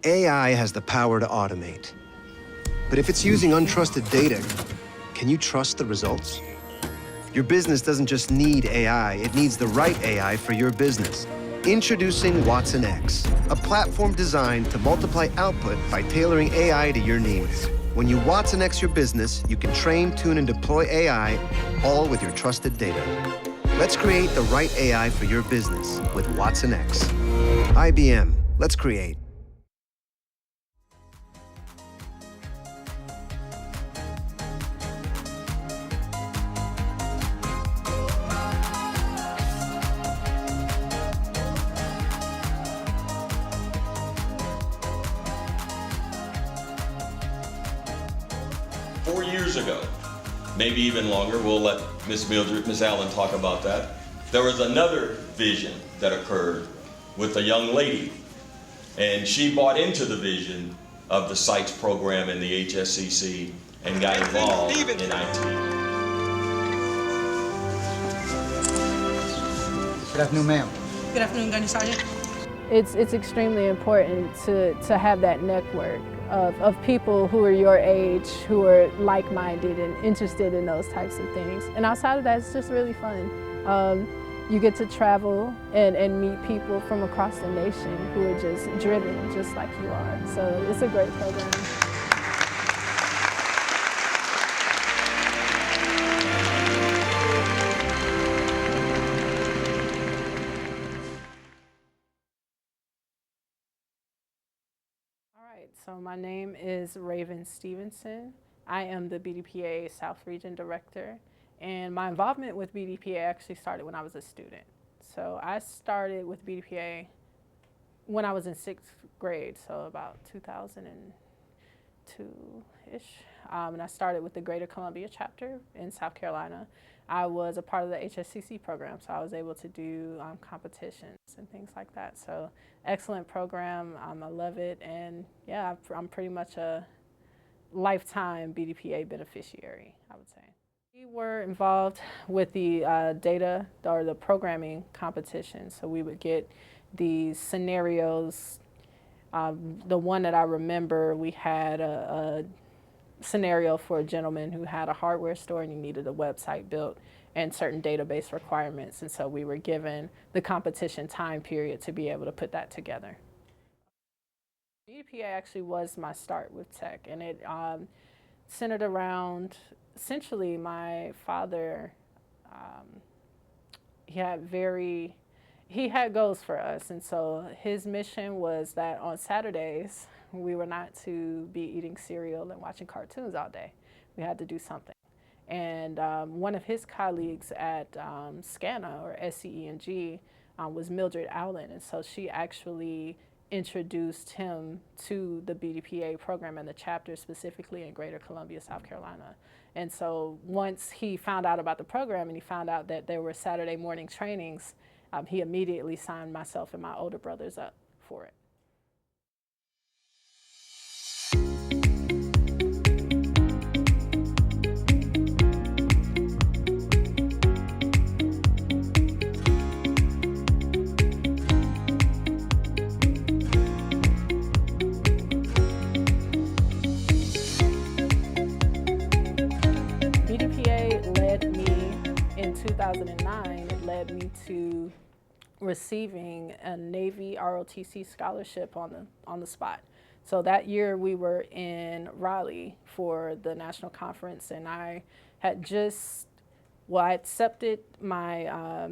AI has the power to automate. But if it's using untrusted data, can you trust the results? Your business doesn't just need AI, it needs the right AI for your business. Introducing Watson X, a platform designed to multiply output by tailoring AI to your needs. When you Watson X your business, you can train, tune, and deploy AI, all with your trusted data. Let's create the right AI for your business with Watson X. IBM, let's create. Ago, maybe even longer. We'll let Miss Allen talk about that. There was another vision that occurred with a young lady, and she bought into the vision of the SITES program and the HSCC and got involved in IT. Good afternoon, ma'am. Good afternoon, Gunny Sergeant. It's extremely important to have that network of people who are your age, who are like-minded and interested in those types of things. And outside of that, it's just really fun. You get to travel and meet people from across the nation who are just driven, just like you are. So it's a great program. So my name is Raven Stevenson. I am the BDPA South Region Director, and my involvement with BDPA actually started when I was a student. So I started with BDPA when I was in 6th grade, so about 2002-ish. And I started with the Greater Columbia chapter in South Carolina. I was a part of the HSCC program, so I was able to do competitions and things like that. So excellent program, I love it, and yeah, I'm pretty much a lifetime BDPA beneficiary, I would say. We were involved with the data or the programming competition, so we would get these scenarios. The one that I remember, we had a scenario for a gentleman who had a hardware store and he needed a website built and certain database requirements, and so we were given the competition time period to be able to put that together. BDPA actually was my start with tech, and it centered around essentially my father. He had goals for us, and so his mission was that on Saturdays we were not to be eating cereal and watching cartoons all day. We had to do something. And one of his colleagues at SCANA, or SCENG, was Mildred Allen, and so she actually introduced him to the BDPA program and the chapter specifically in Greater Columbia, South Carolina. And so once he found out about the program and he found out that there were Saturday morning trainings, he immediately signed myself and my older brothers up for it. BDPA led me in 2009, it led me to receiving a Navy ROTC scholarship on the spot. So that year we were in Raleigh for the national conference, and I had I accepted my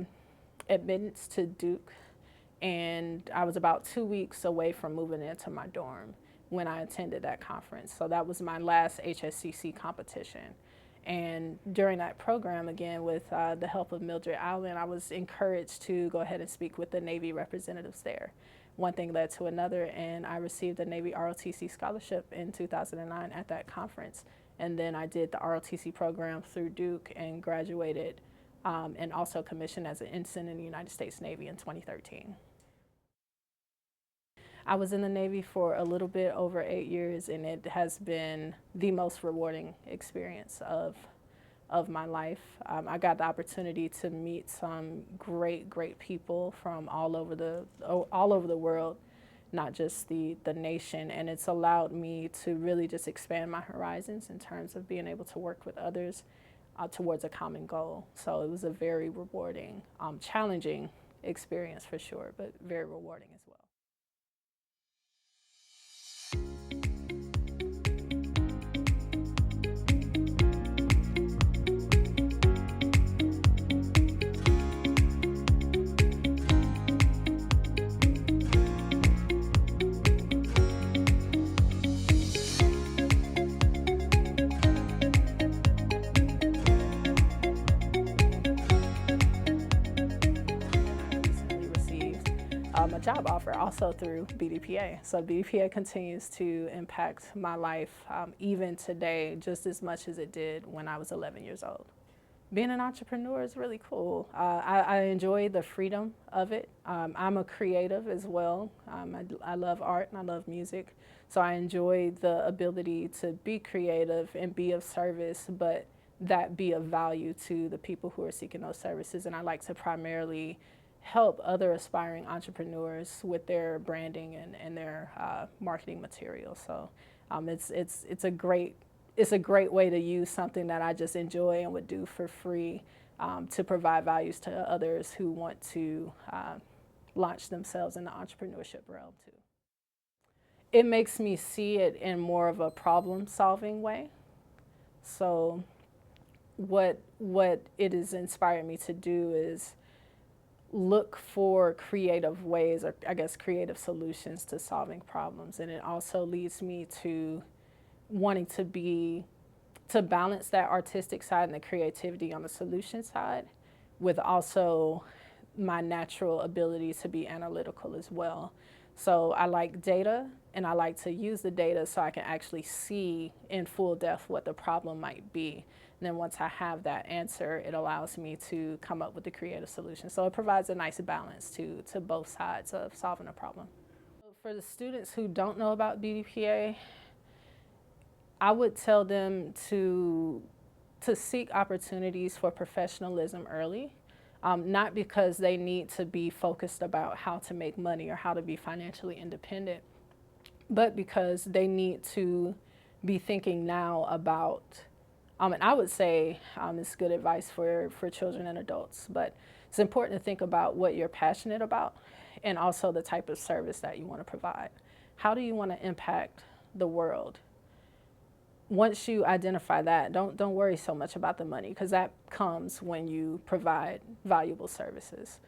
admittance to Duke, and I was about 2 weeks away from moving into my dorm when I attended that conference. So that was my last HSCC competition. And during that program, again, with the help of Mildred Allen, I was encouraged to go ahead and speak with the Navy representatives there. One thing led to another, and I received a Navy ROTC scholarship in 2009 at that conference. And then I did the ROTC program through Duke and graduated and also commissioned as an ensign in the United States Navy in 2013. I was in the Navy for a little bit over 8 years, and it has been the most rewarding experience of my life. I got the opportunity to meet some great people from all over the world, not just the nation, and it's allowed me to really just expand my horizons in terms of being able to work with others towards a common goal. So it was a very rewarding, challenging experience for sure, but very rewarding as well. A job offer also through BDPA. So BDPA continues to impact my life even today just as much as it did when I was 11 years old. Being an entrepreneur is really cool. I enjoy the freedom of it. I'm a creative as well. I love art and I love music. So I enjoy the ability to be creative and be of service, but that be of value to the people who are seeking those services. And I like to primarily help other aspiring entrepreneurs with their branding and their marketing materials. So it's a great way to use something that I just enjoy and would do for free to provide values to others who want to launch themselves in the entrepreneurship realm too. It makes me see it in more of a problem-solving way. So what it has inspired me to do is look for creative ways, or I guess creative solutions to solving problems. And it also leads me to wanting to balance that artistic side and the creativity on the solution side with also my natural ability to be analytical as well. So I like data, and I like to use the data so I can actually see in full depth what the problem might be. And then once I have that answer, it allows me to come up with the creative solution. So it provides a nice balance to both sides of solving a problem. For the students who don't know about BDPA, I would tell them to seek opportunities for professionalism early. Not because they need to be focused about how to make money or how to be financially independent, but because they need to be thinking now about, and I would say it's good advice for children and adults, but it's important to think about what you're passionate about and also the type of service that you want to provide. How do you want to impact the world? Once you identify that, don't worry so much about the money, because that comes when you provide valuable services.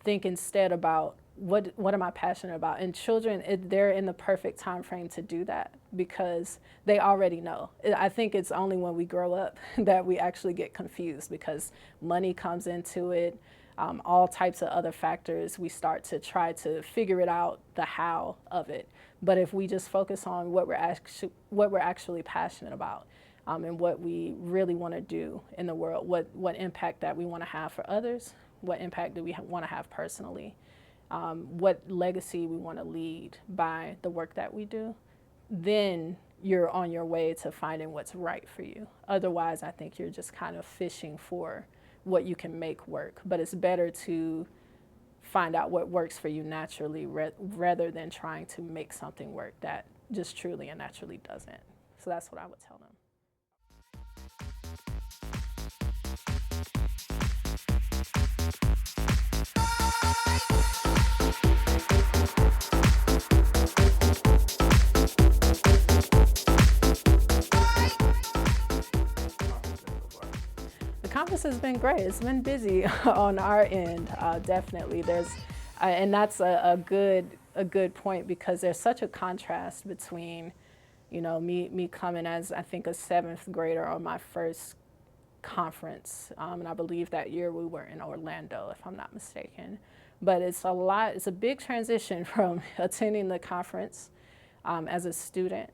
Think instead about what am I passionate about? And children, they're in the perfect time frame to do that because they already know. I think it's only when we grow up that we actually get confused, because money comes into it, all types of other factors. We start to try to figure it out, the how of it. But if we just focus on what we're actually passionate about, and what we really want to do in the world, what impact that we want to have for others, what impact do we want to have personally, what legacy we want to lead by the work that we do, then you're on your way to finding what's right for you. Otherwise, I think you're just kind of fishing for what you can make work. But it's better to find out what works for you naturally rather than trying to make something work that just truly and naturally doesn't. So that's what I would tell them. The conference has been great. It's been busy on our end, definitely. And that's a good point, because there's such a contrast between, me coming as, I think, a 7th grader on my first conference, and I believe that year we were in Orlando, if I'm not mistaken. But it's a big transition from attending the conference as a student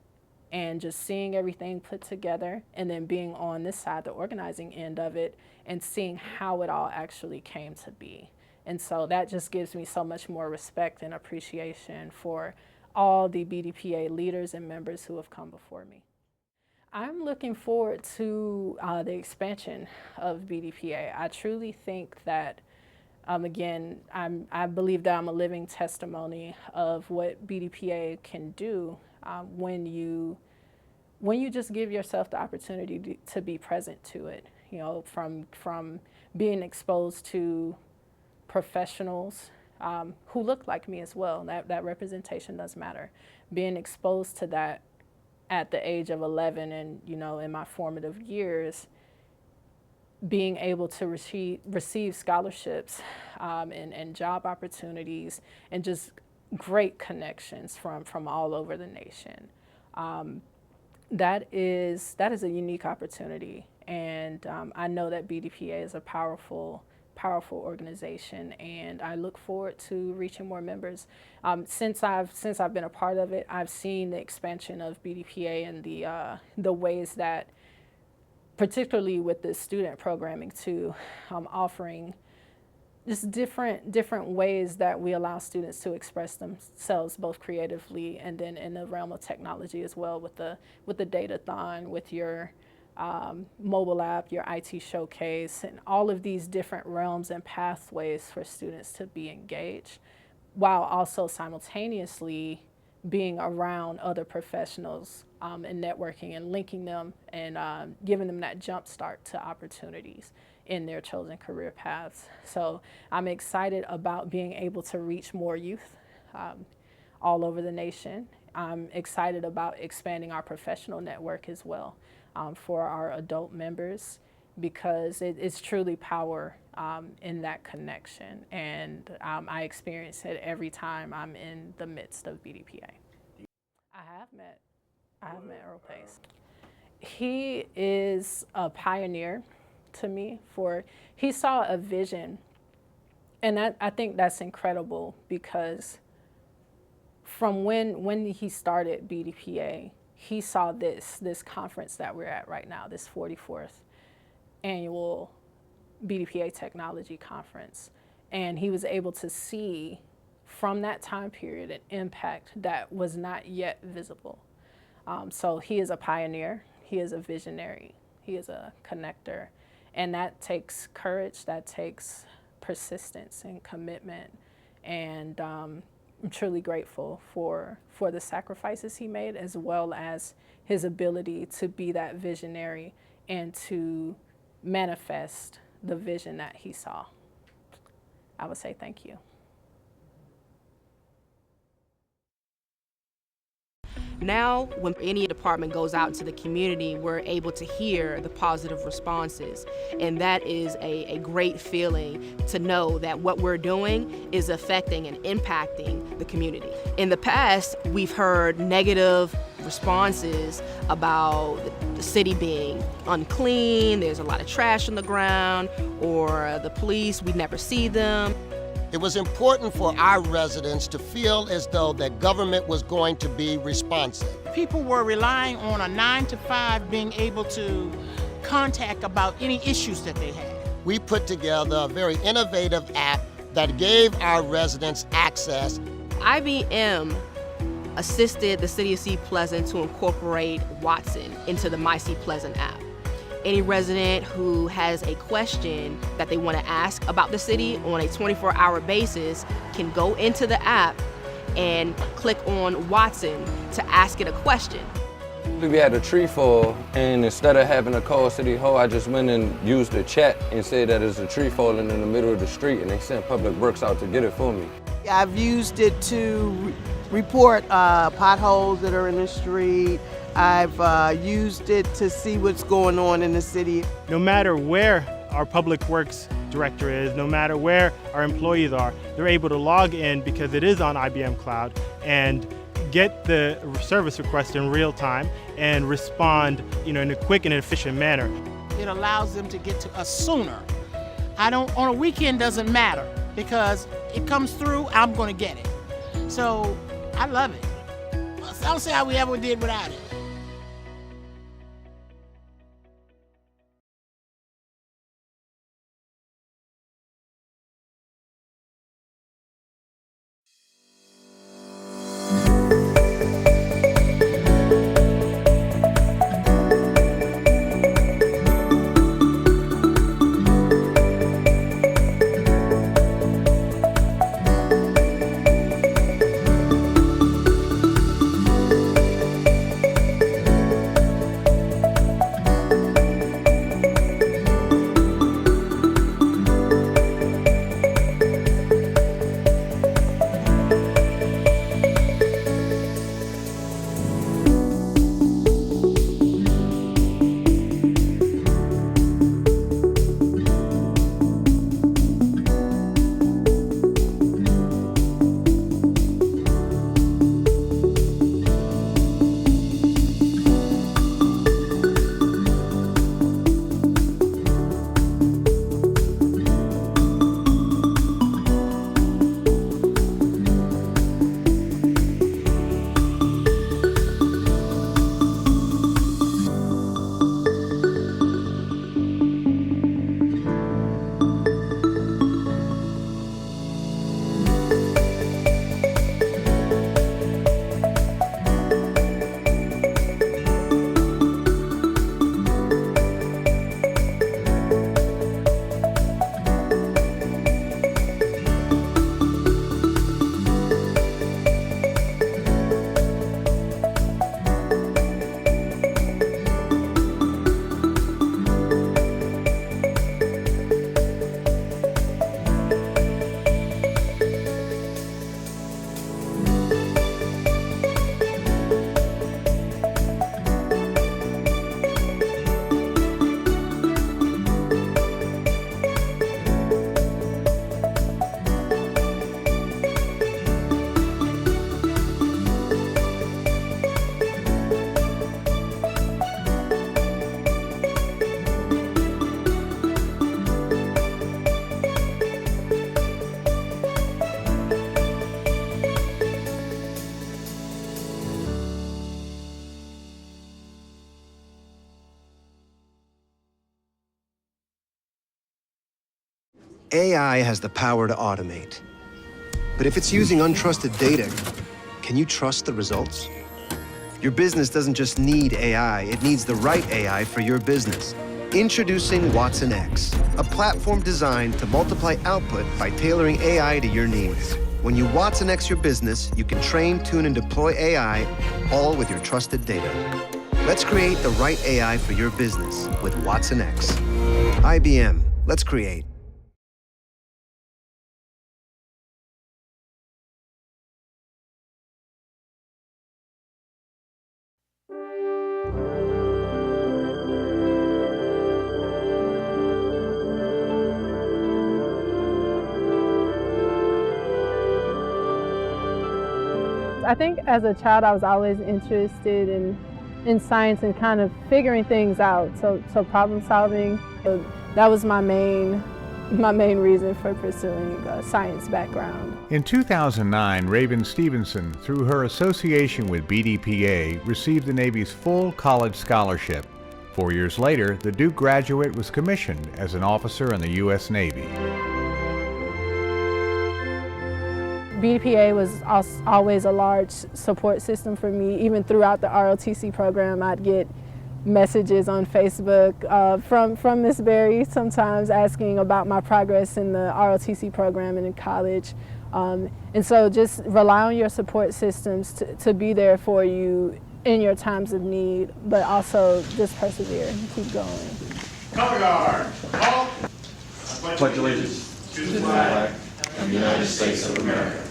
and just seeing everything put together, and then being on this side, the organizing end of it, and seeing how it all actually came to be. And so that just gives me so much more respect and appreciation for all the BDPA leaders and members who have come before me. I'm looking forward to the expansion of BDPA. I truly think that, again, I believe that I'm a living testimony of what BDPA can do when you just give yourself the opportunity to be present to it. You know, from being exposed to professionals who look like me as well. That representation does matter. Being exposed to that at the age of 11 and, you know, in my formative years, being able to receive scholarships and job opportunities and just great connections from all over the nation. That is a unique opportunity, and I know that BDPA is a powerful organization, and I look forward to reaching more members. Since I've been a part of it, I've seen the expansion of BDPA and the ways that, particularly with the student programming too, offering just different ways that we allow students to express themselves both creatively and then in the realm of technology as well, with the data-thon, with your mobile app, your IT showcase, and all of these different realms and pathways for students to be engaged, while also simultaneously being around other professionals and networking and linking them and giving them that jump start to opportunities in their chosen career paths. So I'm excited about being able to reach more youth all over the nation. I'm excited about expanding our professional network as well for our adult members, because it's truly power in that connection. And I experience it every time I'm in the midst of BDPA. I have met Earl Pace. He is a pioneer to me. He saw a vision, and I think that's incredible, because from when he started BDPA, he saw this conference that we're at right now, this 44th annual BDPA Technology Conference, and he was able to see from that time period an impact that was not yet visible. So he is a pioneer, he is a visionary, he is a connector, and that takes courage, that takes persistence and commitment, and I'm truly grateful for the sacrifices he made, as well as his ability to be that visionary and to manifest the vision that he saw. I would say thank you. Now, when any department goes out to the community, we're able to hear the positive responses. And that is a great feeling to know that what we're doing is affecting and impacting the community. In the past, we've heard negative responses about the city being unclean, there's a lot of trash on the ground, or the police, we never see them. It was important for our residents to feel as though that government was going to be responsive. People were relying on a 9 to 5 being able to contact about any issues that they had. We put together a very innovative app that gave our residents access. IBM assisted the City of Sea Pleasant to incorporate Watson into the My Sea Pleasant app. Any resident who has a question that they want to ask about the city on a 24-hour basis can go into the app and click on Watson to ask it a question. We had a tree fall, and instead of having to call City Hall, I just went and used the chat and said that there's a tree falling in the middle of the street, and they sent Public Works out to get it for me. I've used it to report potholes that are in the street. I've used it to see what's going on in the city. No matter where our Public Works director is, no matter where our employees are, they're able to log in because it is on IBM Cloud and get the service request in real time and respond, in a quick and efficient manner. It allows them to get to us sooner. On a weekend doesn't matter, because it comes through, I'm going to get it. So I love it. I don't see how we ever did without it. AI has the power to automate. But if it's using untrusted data, can you trust the results? Your business doesn't just need AI, it needs the right AI for your business. Introducing Watson X, a platform designed to multiply output by tailoring AI to your needs. When you Watson X your business, you can train, tune, and deploy AI, all with your trusted data. Let's create the right AI for your business with Watson X. IBM, let's create. I think as a child I was always interested in science and kind of figuring things out, so problem solving. So that was my main reason for pursuing a science background. In 2009, Raven Stevenson, through her association with BDPA, received the Navy's full college scholarship. 4 years later, the Duke graduate was commissioned as an officer in the U.S. Navy. BDPA was always a large support system for me. Even throughout the ROTC program, I'd get messages on Facebook from Miss Berry sometimes asking about my progress in the ROTC program and in college. And so just rely on your support systems to be there for you in your times of need, but also just persevere and keep going. Color guard, halt. Pledge allegiance to the flag of the United States of America,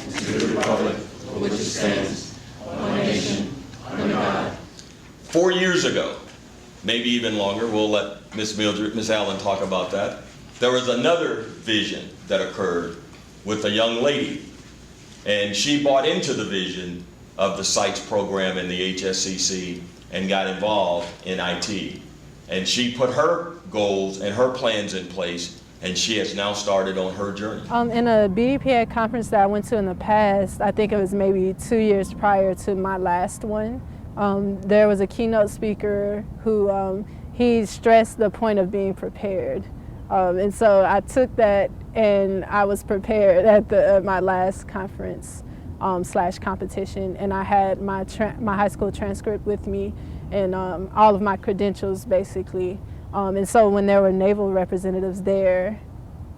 and to the republic for which it stands, one nation, under God. 4 years ago, maybe even longer, we'll let Miss Allen talk about that. There was another vision that occurred with a young lady, and she bought into the vision of the CITES program in the HSCC and got involved in IT. And she put her goals and her plans in place, and she has now started on her journey. In a BDPA conference that I went to in the past, I think it was maybe 2 years prior to my last one, there was a keynote speaker who he stressed the point of being prepared. And so I took that and I was prepared at my last conference / competition, and I had my high school transcript with me and all of my credentials basically. And so when there were Naval representatives there,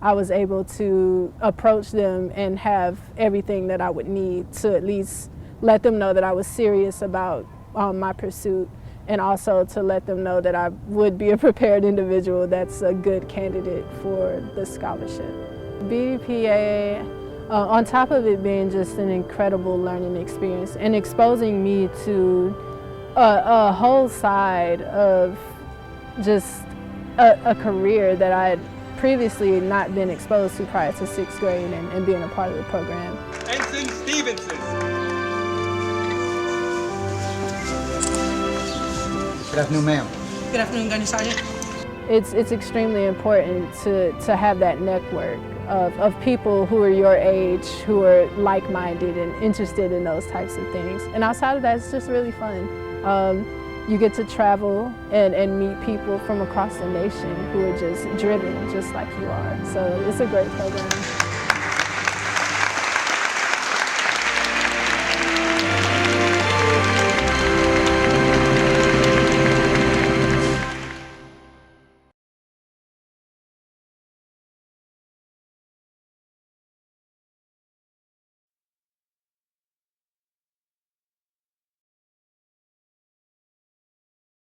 I was able to approach them and have everything that I would need to at least let them know that I was serious about my pursuit, and also to let them know that I would be a prepared individual that's a good candidate for the scholarship. BDPA, on top of it being just an incredible learning experience and exposing me to a whole side of just a career that I had previously not been exposed to prior to 6th grade and being a part of the program. Ensign Stevenson. Good afternoon, ma'am. Good afternoon, Gunnery Sergeant. It's extremely important to have that network of people who are your age, who are like-minded and interested in those types of things. And outside of that, it's just really fun. You get to travel and meet people from across the nation who are just driven, just like you are. So it's a great program.